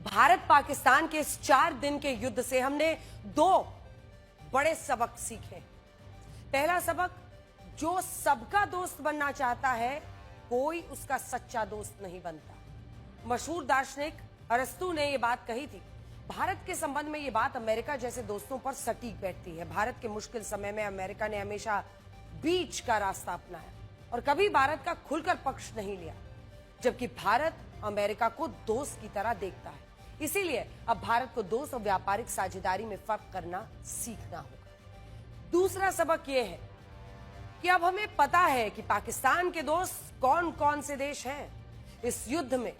भारत पाकिस्तान के इस 4 दिन के युद्ध से हमने 2 बड़े सबक सीखे। पहला सबक, जो सबका दोस्त बनना चाहता है कोई उसका सच्चा दोस्त नहीं बनता। मशहूर दार्शनिक अरस्तु ने यह बात कही थी। भारत के संबंध में यह बात अमेरिका जैसे दोस्तों पर सटीक बैठती है। भारत के मुश्किल समय में अमेरिका ने हमेशा बीच का रास्ता अपनाया और कभी भारत का खुलकर पक्ष नहीं लिया, जबकि भारत अमेरिका को दोस्त की तरह देखता है। इसीलिए अब भारत को दोस्त और व्यापारिक साझेदारी में फर्क करना सीखना होगा। दूसरा सबक यह है कि अब हमें पता है कि पाकिस्तान के दोस्त कौन कौन से देश हैं। इस युद्ध में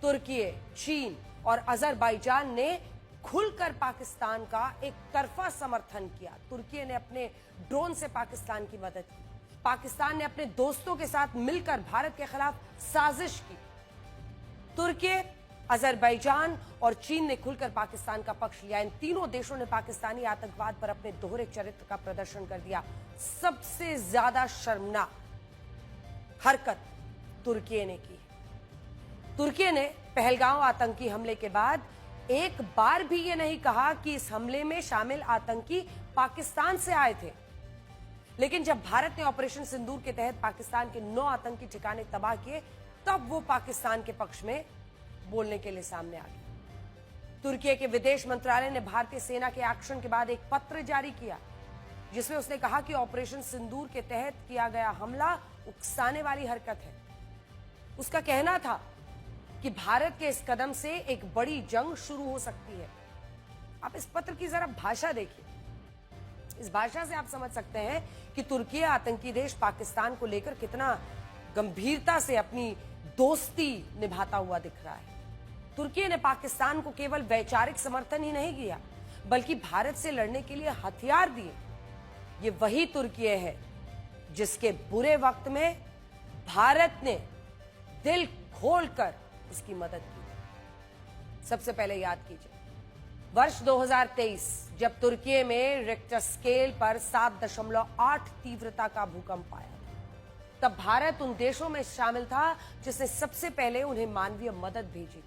तुर्की, चीन और अजरबैजान ने खुलकर पाकिस्तान का एक तरफा समर्थन किया। तुर्की ने अपने ड्रोन से पाकिस्तान की मदद की। पाकिस्तान ने अपने दोस्तों के साथ मिलकर भारत के खिलाफ साजिश की। तुर्की, अजरबैजान और चीन ने खुलकर पाकिस्तान का पक्ष लिया। इन तीनों देशों ने पाकिस्तानी आतंकवाद पर अपने दोहरे चरित्र का प्रदर्शन कर दिया। सबसे ज्यादा शर्मनाक हरकत तुर्की ने की। तुर्की ने पहलगांव आतंकी हमले के बाद एक बार भी यह नहीं कहा कि इस हमले में शामिल आतंकी पाकिस्तान से आए थे, लेकिन जब भारत ने ऑपरेशन सिंदूर के तहत पाकिस्तान के 9 आतंकी ठिकाने तबाह किए, तब वो पाकिस्तान के पक्ष में बोलने के लिए सामने आ गए। तुर्की के विदेश मंत्रालय ने भारतीय सेना के एक्शन के बाद एक पत्र जारी किया, जिसमें उसने कहा कि ऑपरेशन सिंदूर के तहत किया गया हमला उकसाने वाली हरकत है। उसका कहना था कि भारत के इस कदम से एक बड़ी जंग शुरू हो सकती है। आप इस पत्र की जरा भाषा देखिए। इस भाषा से आप समझ सकते हैं कि तुर्की आतंकी देश पाकिस्तान को लेकर कितना गंभीरता से अपनी दोस्ती निभाता हुआ दिख रहा है। तुर्की ने पाकिस्तान को केवल वैचारिक समर्थन ही नहीं किया, बल्कि भारत से लड़ने के लिए हथियार दिए। ये वही तुर्की है जिसके बुरे वक्त में भारत ने दिल खोलकर उसकी मदद की। सबसे पहले याद कीजिए, वर्ष 2023 जब तुर्की में रिक्टर स्केल पर 7.8 तीव्रता का भूकंप आया, तब भारत उन देशों में शामिल था जिसने सबसे पहले उन्हें मानवीय मदद भेजी।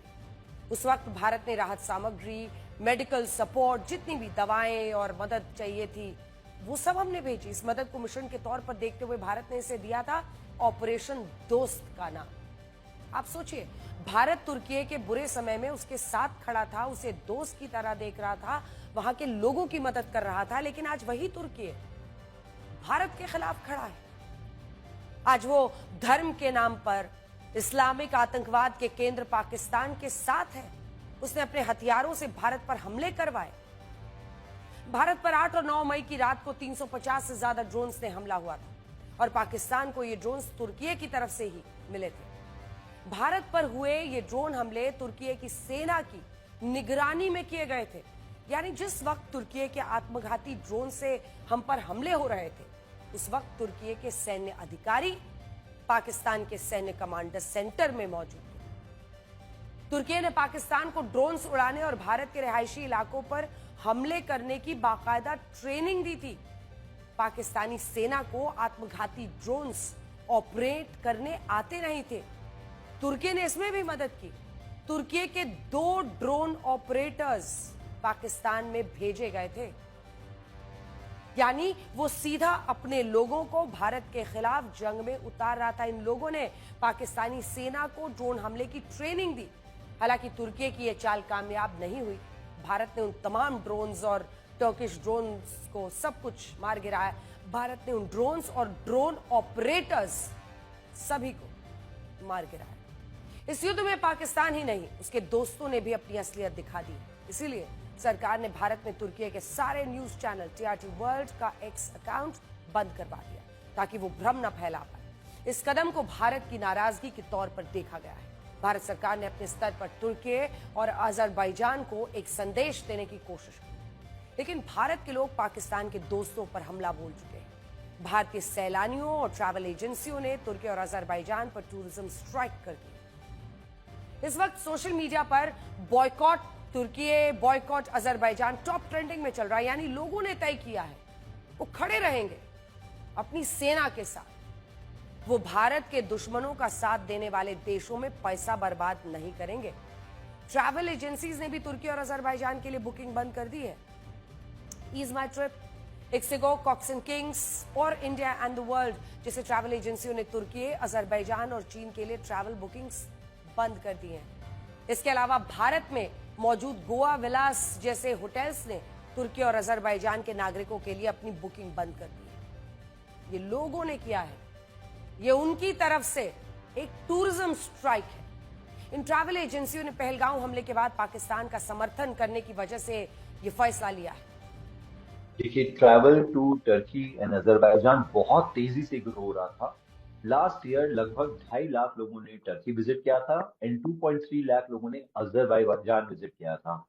उस वक्त भारत ने राहत सामग्री, मेडिकल सपोर्ट, जितनी भी दवाएं और मदद चाहिए थी, वो सब हमने भेजी। इस मदद को मिशन के तौर पर देखते हुए भारत ने इसे दिया था ऑपरेशन दोस्त का नाम। आप सोचिए, भारत तुर्की के बुरे समय में उसके साथ खड़ा था, उसे दोस्त की तरह देख रहा था, वहां के लोगों की मदद कर रहा था। लेकिन आज वही तुर्की भारत के खिलाफ खड़ा है। आज वो धर्म के नाम पर इस्लामिक आतंकवाद के केंद्र पाकिस्तान के साथ है। उसने अपने हथियारों से भारत पर हमले करवाए। भारत पर 8 और 9 मई की रात को 350 से ज्यादा ड्रोन्स ने हमला हुआ था और पाकिस्तान को ये ड्रोन्स तुर्की की तरफ से ही मिले थे। भारत पर हुए ये ड्रोन हमले तुर्की की सेना की निगरानी में किए गए थे। यानी जिस वक्त तुर्की के आत्मघाती ड्रोन से हम पर हमले हो रहे थे, उस वक्त तुर्की के सैन्य अधिकारी पाकिस्तान के सैन्य कमांडर सेंटर में मौजूद थे। तुर्की ने पाकिस्तान को ड्रोन्स उड़ाने और भारत के रिहायशी इलाकों पर हमले करने की बाकायदा ट्रेनिंग दी थी। पाकिस्तानी सेना को आत्मघाती ड्रोन्स ऑपरेट करने आते नहीं थे। तुर्की ने इसमें भी मदद की। तुर्की के 2 ड्रोन ऑपरेटर्स पाकिस्तान में भेजे गए थे। यानी वो सीधा अपने लोगों को भारत के खिलाफ जंग में उतार रहा था। इन लोगों ने पाकिस्तानी सेना को ड्रोन हमले की ट्रेनिंग दी। हालांकि तुर्की की यह चाल कामयाब नहीं हुई। भारत ने उन तमाम ड्रोन्स और टर्किश ड्रोन्स को सब कुछ मार गिराया। भारत ने उन ड्रोन्स और ड्रोन ऑपरेटर्स सभी को मार गिराया। इस युद्ध में पाकिस्तान ही नहीं, उसके दोस्तों ने भी अपनी असलियत दिखा दी। इसीलिए सरकार ने भारत में तुर्की के सारे न्यूज चैनल TRT वर्ल्ड का X अकाउंट बंद करवा दिया, ताकि वो भ्रम न फैला पाए। इस कदम को भारत की नाराजगी के तौर पर देखा गया है। भारत सरकार ने अपने स्तर पर तुर्की और अजरबैजान को एक संदेश देने की कोशिश की, लेकिन भारत के लोग पाकिस्तान के दोस्तों पर हमला बोल चुके हैं। भारतीय सैलानियों और ट्रैवल एजेंसियों ने तुर्की और अजरबैजान पर टूरिज्म स्ट्राइक कर दी। इस वक्त सोशल मीडिया पर बॉयकॉट तुर्की, बॉयकॉट अजरबैजान टॉप ट्रेंडिंग में चल रहा है। यानी लोगों ने तय किया है वो खड़े रहेंगे अपनी सेना के साथ। वो भारत के दुश्मनों का साथ देने वाले देशों में पैसा बर्बाद नहीं करेंगे। ट्रैवल एजेंसीज ने भी तुर्की और अजरबैजान के लिए बुकिंग बंद कर दी है। EaseMyTrip, ixigo, Cox and Kings और इंडिया एंड द वर्ल्ड जैसे ट्रैवल एजेंसियों ने तुर्की, अजरबैजान और चीन के लिए ट्रैवल बुकिंग्स बंद कर दी हैं। इसके अलावा भारत में मौजूद गोवा विलास जैसे होटल्स ने तुर्की और अजरबैजान के नागरिकों के लिए अपनी बुकिंग बंद कर दी है। ये लोगों ने किया है, ये उनकी तरफ से एक टूरिज्म स्ट्राइक है। इन ट्रैवल एजेंसियों ने पहलगांव हमले के बाद पाकिस्तान का समर्थन करने की वजह से ये फैसला लिया है। देखिए, travel to Turkey and Azerbaijan बहुत तेजी से ग्रो हो रहा था। लास्ट ईयर लगभग 2.5 लाख लोगों ने टर्की विजिट किया था एंड 2.3 लाख लोगों ने अजरबैजान विजिट किया था।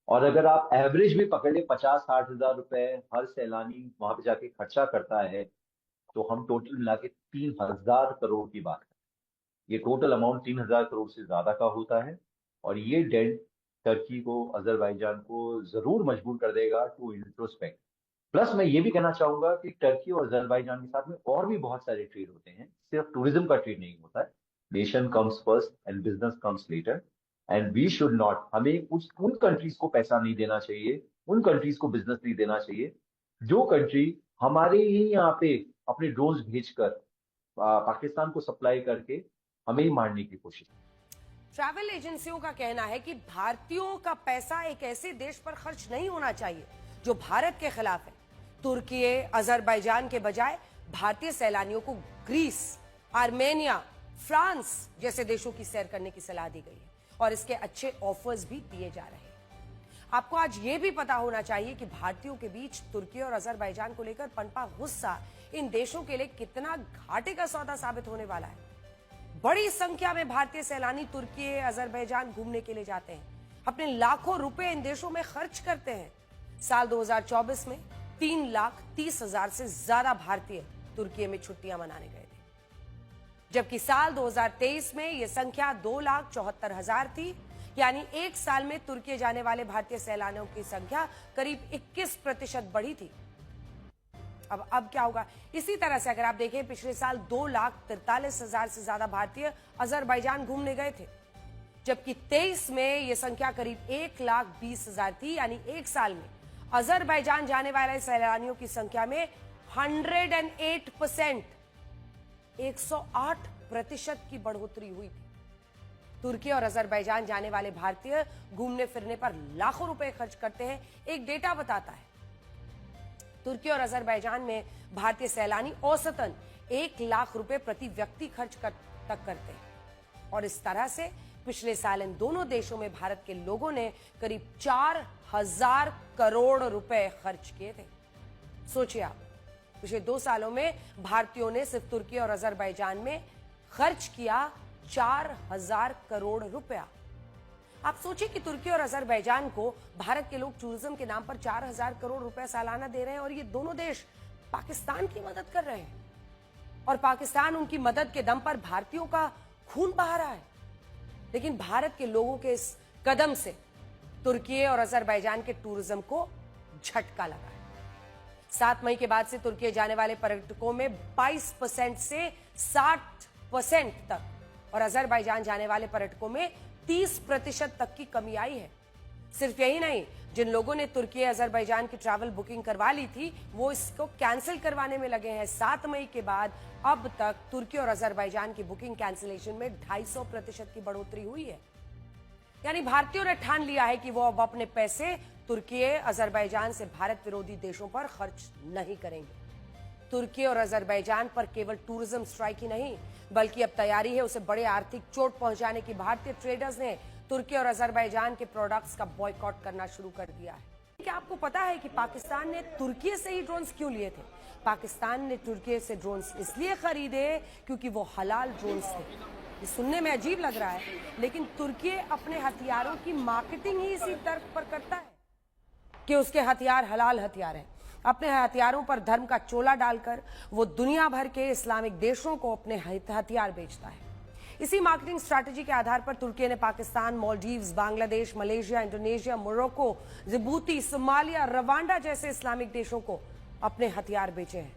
और अगर आप एवरेज भी पकड़े 50-60 हजार रुपए हर सैलानी वहां पे जाके खर्चा करता है, तो हम टोटल मिला के 3,000 करोड़ की बात करें। ये टोटल अमाउंट 3,000 करोड़ से ज्यादा का होता है और ये डेंट टर्की को, अजरबैजान को जरूर मजबूर कर देगा टू इंट्रोस्पेक्ट। प्लस मैं ये भी कहना चाहूंगा कि टर्की और अजरबैजान के साथ में और भी बहुत सारे ट्रेड होते हैं, सिर्फ टूरिज्म का ट्रेड नहीं होता है। Nation comes first and business comes later and we should not, हमें उन कंट्रीज को पैसा नहीं देना चाहिए, उन कंट्रीज को बिजनेस नहीं देना चाहिए जो कंट्री हमारे ही यहाँ पे अपने ड्रोन्स भेजकर पाकिस्तान को सप्लाई करके हमें ही मारने की कोशिश। ट्रैवल एजेंसियों का कहना है कि भारतीयों का पैसा एक ऐसे देश पर खर्च नहीं होना चाहिए जो भारत के खिलाफ है। तुर्की, अजरबैजान के बजाय भारतीय सैलानियों को ग्रीस, आर्मेनिया, फ्रांस जैसे देशों की सैर करने की सलाह दी गई है और इसके अच्छे ऑफर्स भी दिए जा रहे हैं। आपको आज ये भी पता होना चाहिए कि भारतीयों के बीच तुर्की और अजरबैजान को लेकर पनपा गुस्सा इन देशों के लिए कितना घाटे का सौदा साबित होने वाला है। बड़ी संख्या में भारतीय सैलानी तुर्की, अजरबैजान घूमने के लिए जाते हैं, अपने लाखों रुपए इन देशों में खर्च करते हैं। साल 2024 में 3,30,000 से ज्यादा भारतीय तुर्की में छुट्टियां मनाने गए थे, जबकि साल 2023 में यह संख्या 2,74,000 थी। यानी एक साल में तुर्की जाने वाले भारतीय सैलानियों की संख्या करीब 21% बढ़ी थी। अब क्या होगा? इसी तरह से अगर आप देखें, पिछले साल 2,43,000 से ज्यादा भारतीय अजरबैजान घूमने गए थे, जबकि 23 में यह संख्या करीब 1,20,000 थी। यानी एक साल में अजरबैजान जाने वाले सैलानियों की संख्या में 108%, 108% की बढ़ोतरी हुई थी। तुर्की और अजरबैजान जाने वाले भारतीय घूमने फिरने पर लाखों रुपए खर्च करते हैं। एक डेटा बताता है, तुर्की और अजरबैजान में भारतीय सैलानी औसतन 1 लाख रुपए प्रति व्यक्ति खर्च तक करते हैं और इस तरह से पिछले साल इन दोनों देशों में भारत के लोगों ने करीब 4,000 करोड़ रुपए खर्च किए थे। सोचिए आप, पिछले 2 सालों में भारतीयों ने सिर्फ तुर्की और अजरबैजान में खर्च किया 4,000 करोड़ रुपया। आप सोचिए कि तुर्की और अजरबैजान को भारत के लोग टूरिज्म के नाम पर 4,000 करोड़ रुपया सालाना दे रहे हैं और ये दोनों देश पाकिस्तान की मदद कर रहे हैं और पाकिस्तान उनकी मदद के दम पर भारतीयों का खून बहा रहा है। लेकिन भारत के लोगों के इस कदम से तुर्की और अजरबैजान के टूरिज्म को झटका लगा है। 7 मई के बाद से तुर्की जाने वाले पर्यटकों में 22% से 60% तक और अजरबैजान जाने वाले पर्यटकों में 30% तक की कमी आई है। सिर्फ यही नहीं, जिन लोगों ने तुर्की, अजरबैजान की ट्रैवल बुकिंग करवा ली थी, वो इसको कैंसिल करवाने में लगे हैं। 7 मई के बाद अब तक तुर्की और अजरबैजान की बुकिंग कैंसिलेशन में 250% की बढ़ोतरी हुई है। यानी भारतीयों ने ठान लिया है कि वो अब अपने पैसे तुर्की, अजरबैजान से भारत विरोधी देशों पर खर्च नहीं करेंगे। तुर्की और अजरबैजान पर केवल टूरिज्म स्ट्राइक ही नहीं, बल्कि अब तैयारी है उसे बड़े आर्थिक चोट पहुंचाने की। भारतीय ट्रेडर्स ने तुर्की और अजरबैजान के प्रोडक्ट्स का बॉयकॉट करना शुरू कर दिया है। क्या आपको पता है कि पाकिस्तान ने तुर्की से ही ड्रोन्स क्यों लिए थे? पाकिस्तान ने तुर्की से ड्रोन्स इसलिए खरीदे क्योंकि वो हलाल ड्रोन्स थे। ये सुनने में अजीब लग रहा है, लेकिन तुर्की अपने हथियारों की मार्केटिंग ही इसी तर्क पर करता है कि उसके हथियार हलाल हथियार हैं। अपने हथियारों पर धर्म का चोला डालकर वो दुनिया भर के इस्लामिक देशों को अपने हथियार बेचता है। इसी मार्केटिंग स्ट्रैटेजी के आधार पर तुर्की ने Pakistan, Maldives, Bangladesh, Malaysia, Indonesia, Morocco, Djibouti, Somalia, Rwanda जैसे इस्लामिक देशों को अपने हथियार बेचे हैं।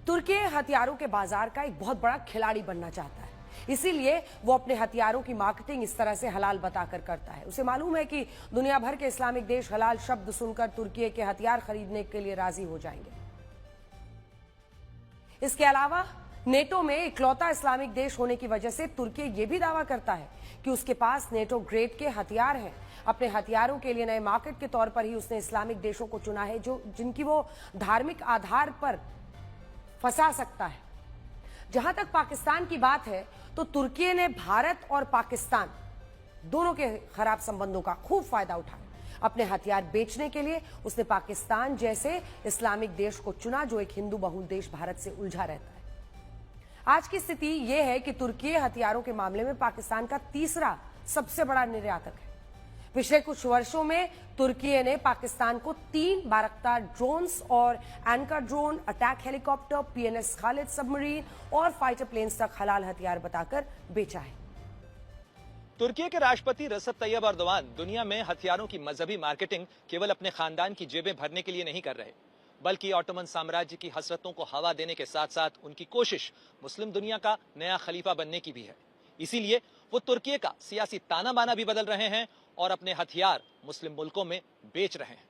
तुर्की हथियारों के बाजार का एक बहुत बड़ा खिलाड़ी बनना चाहता है। इसीलिए वो अपने हथियारों की मार्केटिंग इस तरह से हलाल बताकर करता है। उसे मालूम है कि दुनिया भर के इस्लामिक देश हलाल शब्द सुनकर तुर्की के हथियार खरीदने के लिए राजी हो जाएंगे। इसके अलावा नेटो में इकलौता इस्लामिक देश होने की वजह से तुर्की ये भी दावा करता है कि उसके पास नेटो ग्रेड के हथियार हैं। अपने हथियारों के लिए नए मार्केट के तौर पर ही उसने इस्लामिक देशों को चुना है जो जिनकी वो धार्मिक आधार पर फंसा सकता है। जहां तक पाकिस्तान की बात है तो तुर्की ने भारत और पाकिस्तान दोनों के खराब संबंधों का खूब फायदा उठाया। अपने हथियार बेचने के लिए उसने पाकिस्तान जैसे इस्लामिक देश को चुना जो एक हिंदू बहुल देश भारत से उलझा रहता है। आज की स्थिति यह है कि तुर्की हथियारों के मामले में पाकिस्तान का तीसरा सबसे बड़ा निर्यातक है। पिछले कुछ वर्षों में तुर्की ने पाकिस्तान को 3 बारक्तार ड्रोन्स और anchor drone, attack helicopter, PNS Khalid submarine और फाइटर प्लेन्स तक हलाल हथियार बताकर बेचा है। तुर्की के राष्ट्रपति रसद तैयब अर्दोआन दुनिया में हथियारों की मजहबी मार्केटिंग केवल अपने खानदान की जेबें भरने के लिए नहीं कर रहे, बल्कि ऑटोमन साम्राज्य की हसरतों को हवा देने के साथ साथ उनकी कोशिश मुस्लिम दुनिया का नया खलीफा बनने की भी है। इसीलिए वो तुर्की का सियासी ताना बाना भी बदल रहे हैं और अपने हथियार मुस्लिम मुल्कों में बेच रहे हैं।